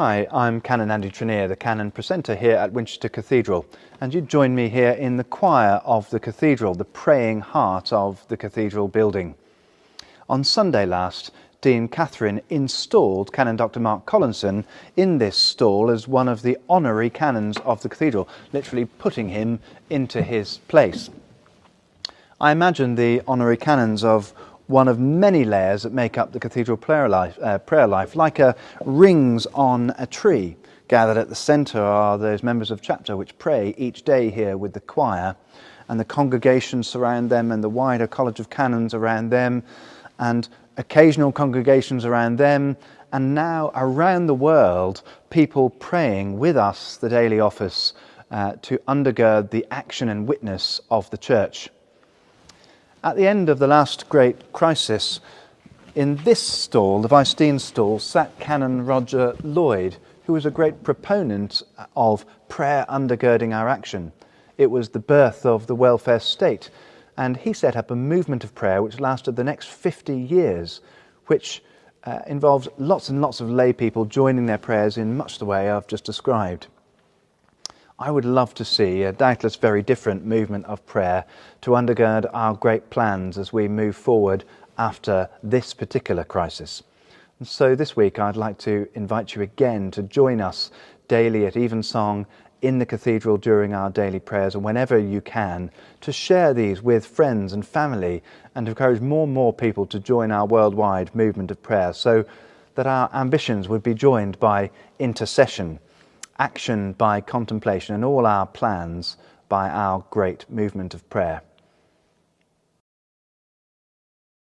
Hi, I'm Canon Andy, the Canon presenter here at Winchester Cathedral, and you join me here in the choir of the Cathedral, the praying heart of the Cathedral building. On Sunday last, Dean Catherine installed Canon Dr Mark Collinson in this stall as one of the Honorary Canons of the Cathedral, literally putting him into his place. I imagine the Honorary Canons of one of many layers that make up the cathedral prayer life, like rings on a tree. Gathered at the centre are those members of chapter which pray each day here with the choir, and the congregation surround them, and the wider college of canons around them, and occasional congregations around them, and now around the world people praying with us the daily office to undergird the action and witness of the Church. At the end of the last great crisis, in this stall, the Vice Dean's stall, sat Canon Roger Lloyd, who was a great proponent of prayer undergirding our action. It was the birth of the welfare state, and he set up a movement of prayer which lasted the next 50 years, which involves lots and lots of lay people joining their prayers in much the way I've just described. I would love to see a doubtless very different movement of prayer to undergird our great plans as we move forward after this particular crisis. And so this week I'd like to invite you again to join us daily at evensong in the cathedral during our daily prayers, and whenever you can, to share these with friends and family and to encourage more and more people to join our worldwide movement of prayer, so that our ambitions would be joined by intercession, action by contemplation, and all our plans by our great movement of prayer.